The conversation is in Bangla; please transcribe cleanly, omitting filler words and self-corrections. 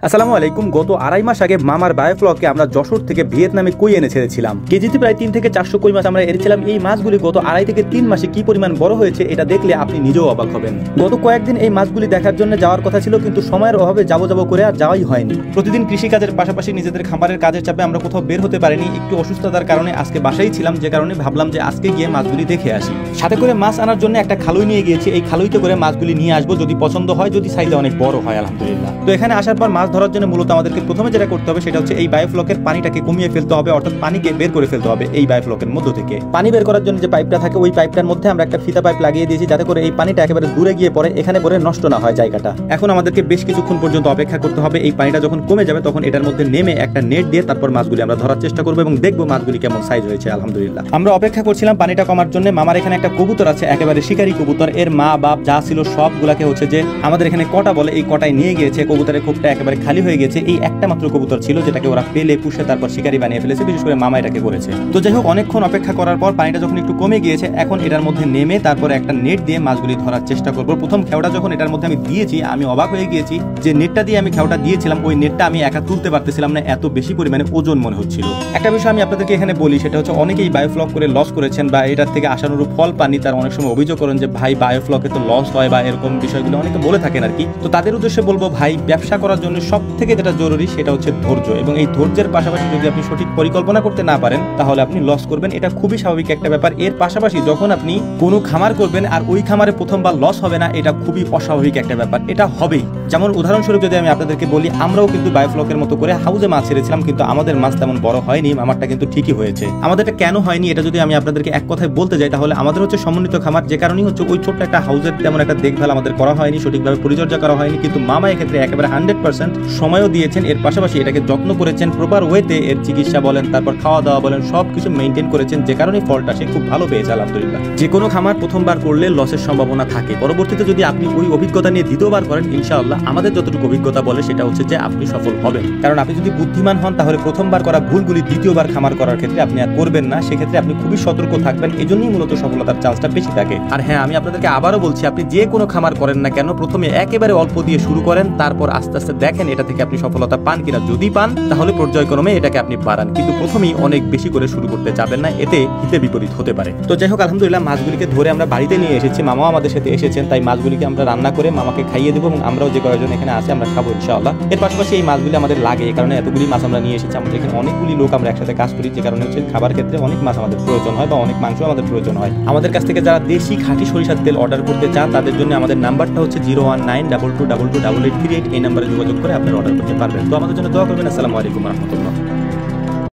আসসালামু আলাইকুম। গত আড়াই মাস আগে মামার বায়োফ্লকে আমরা যশোর থেকে ভিয়েতনামে কই এনে ছেড়েছিলাম। কেজিতে প্রায় 3 থেকে 400 কই মাছ আমরা এনেছিলাম। এই মাছগুলি গত 2.5 থেকে 3 মাসে কি পরিমাণ বড় হয়েছে এটা দেখলে আপনি নিজেও অবাক হবেন। গত কয়েকদিন এই মাছগুলি দেখার জন্য যাওয়ার কথা ছিল, কিন্তু সময়ের অভাবে যাবো করে আর যাওয়াই হয়নি। প্রতিদিন কৃষিকাজের পাশাপাশি নিজেদের খামারের কাজের চাপে আমরা কোথাও বের হতে পারিনি। একটু অসুস্থতার কারণে আজকে বাসায় ছিলাম, যে কারণে ভাবলাম যে আজকে গিয়ে মাছগুলি দেখে আসি। সাথে করে মাছ আনার জন্য একটা খালুই নিয়ে গিয়েছি। এই খালুইতে করে মাছগুলি নিয়ে আসবো, যদি পছন্দ হয়, যদি সাইজে অনেক বড় হয় আলহামদুলিল্লাহ। তো এখানে আসার পর মাছ ধরার জন্য মূলত আমাদেরকে প্রথমে যেটা করতে হবে সেটা হচ্ছে এই বায়োফ্লকের পানিটাকে কমিয়ে ফেলতে হবে, অর্থাৎ পানিকে বের করে ফেলতে হবে। এই বায়োফ্লকের মধ্য থেকে পানি বের করার জন্য যে পাইপটা থাকে, ওই পাইপটার মধ্যে আমরা একটা ফিতা পাইপ লাগিয়ে দিয়েছি, যাতে করে এই পানিটা একেবারে দূরে গিয়ে পড়ে, এখানে পরে নষ্ট না হয় জায়গাটা। এখন আমাদেরকে বেশ কিছুক্ষণ পর্যন্ত অপেক্ষা করতে হবে। এই পানিটা যখন কমে যাবে তখন এটার মধ্যে নেমে একটা নেট দিয়ে তারপর মাছগুলি আমরা ধরার চেষ্টা করবো এবং দেখবো মাছগুলি কেমন সাইজ হয়েছে। আলহামদুলিল্লাহ আমরা অপেক্ষা করছিলাম পানিটা কমার জন্য। মামার এখানে একটা কবুতর আছে, একেবারে শিকারি কবুতর। এর মা বাপ যা ছিল সবগুলাকে হচ্ছে যে আমাদের এখানে কটা বলে, এই কটায় নিয়ে গিয়েছে। কবুতরের খোপটা একেবারে খালি হয়ে গেছে। এই একটা মাত্র কবুতর ছিল যেটাকে ওরা পেলে পুষে তারপর শিকারি বানিয়ে ফেলেছে, বিশেষ করে মামা এটাকে করেছে। তো যাই হোক, অনেকক্ষণ অপেক্ষা করার পর পানিটা যখন একটু কমে গিয়েছে, এখন এটার মধ্যে নেমে তারপরে একটা নেট দিয়ে মাছগুলি ধরার চেষ্টা করবো। প্রথম খেওটা যখন এটার মধ্যে আমি দিয়েছি, আমি অবাক হয়ে গিয়েছি যে নেটটা দিয়ে আমি খেওটা দিয়েছিলাম, ওই নেটটা আমি একা তুলতে পারতেছিলাম না, এত বেশি পরিমাণে ওজন মনে হচ্ছিল। একটা বিষয় আমি আপনাদেরকে এখানে বলি, সেটা হচ্ছে অনেকেই বায়োফ্লক করে লস করেছেন বা এটার থেকে আশানুরূপ ফল পাননি। তার অনেক সময় অভিযোগ করেন যে ভাই বায়োফ্লকে তো লস হয় বা এরকম বিষয়গুলো অনেকে বলে থাকেন আর কি। তো তাদের উদ্দেশ্যে বলবো, ভাই ব্যবসা করার জন্য সব থেকে যেটা জরুরি সেটা হচ্ছে ধৈর্য, এবং এই ধৈর্যের পাশাপাশি যদি আপনি সঠিক পরিকল্পনা করতে না পারেন তাহলে আপনি লস করবেন। এটা খুবই স্বাভাবিক একটা ব্যাপার। এর পাশাপাশি যখন আপনি কোনো খামার করবেন আর ওই খামারে প্রথমবার লস হবে না, এটা খুবই অস্বাভাবিক একটা ব্যাপার। এটা হবেই। যেমন উদাহরণস্বরূপ যদি আমি আপনাদেরকে বলি, আমরাও কিন্তু বায়োফ্লকের মতো করে হাউজে মাছ ছেড়েছিলাম, কিন্তু আমাদের মাছ তেমন বড় হয়নি। আমারটা কিন্তু ঠিকই হয়েছে। আমাদেরটা কেন হয়নি এটা যদি আমি আপনাদেরকে এক কথায় বলতে যাই, তাহলে আমাদের হচ্ছে সমন্বিত খামার, যে কারণেই হচ্ছে ওই ছোট্ট একটা হাউজের তেমন একটা দেখভাল আমাদের করা হয়নি, সঠিকভাবে পরিচর্যা করা হয়নি। কিন্তু মামা এক্ষেত্রে একেবারে 100% সময়ও দিয়েছেন। এর পাশাপাশি এটাকে যত্ন করেছেন প্রপার ওয়েতে। এর চিকিৎসা বলেন, তারপর খাওয়া দাওয়া বলেন, সবকিছু মেনটেন করেছেন, যে কারণে ফলটা সে খুব ভালো পেয়েছে আলহামদুলিল্লাহ। যে কোনো খামার প্রথমবার করলে লসের সম্ভাবনা থাকে, পরবর্তীতে যদি আপনি ওই অভিজ্ঞতা নিয়ে দ্বিতীয়বার করেন, ইনশাআল্লাহ আমাদের যতটুকু অভিজ্ঞতা বলে সেটা হচ্ছে যে আপনি সফল হবেন। কারণ আপনি যদি বুদ্ধিমান হন তাহলে প্রথমবার করা ভুলগুলি দ্বিতীয়বার খামার করার ক্ষেত্রে আপনি আর করবেন না। সেক্ষেত্রে আপনি খুবই সতর্ক থাকবেন। এজন্যই মূলত সফলতার চান্সটা বেশি থাকে। আর হ্যাঁ, আমি আপনাদেরকে আবারও বলছি, আপনি যে কোনো খামার করেন না কেন, প্রথমে একেবারে অল্প দিয়ে শুরু করেন, তারপর আস্তে আস্তে দেখেন এটা থেকে আপনি সফলতা পান কিনা। যদি পান তাহলে পর্যায়ক্রমে এটাকে আপনি বাড়ান, কিন্তু প্রথমেই অনেক বেশি করে শুরু করতে যাবেন না, এতে হিতে বিপরীত হতে পারে। তো যাই হোক, আলহামদুলিল্লাহ মাছগুলিকে ধরে আমরা বাড়িতে নিয়ে এসেছি। মামাও আমাদের সাথে এসেছেন, তাই মাছগুলিকে আমরা রান্না করে মামাকে খাইয়ে দেবো এবং আমরাও যে কয়েকজন এখানে আছে আমরা খাবো ইনশাআল্লাহ। এর পাশাপাশি এই মাছগুলি আমাদের লাগে, এই কারণে এতগুলি মাছ আমরা নিয়ে এসেছি। আমাদের এখানে অনেকগুলি লোক আমরা একসাথে কাজ করি, যে কারণে হচ্ছে খাবার ক্ষেত্রে অনেক মাছ আমাদের প্রয়োজন হয় বা অনেক মাংস আমাদের প্রয়োজন হয়। আমাদের কাছ থেকে যারা দেশি খাঁটি সরিষার তেল অর্ডার করতে চান, তাদের জন্য আমাদের নাম্বারটা হচ্ছে 01922228838। এই নাম্বারে যোগাযোগ করে আপনারা অর্ডার করতে পারবেন। তো আমাদের জন্য দোয়া করবেন। আসসালামু আলাইকুম ওয়া রাহমাতুল্লাহ।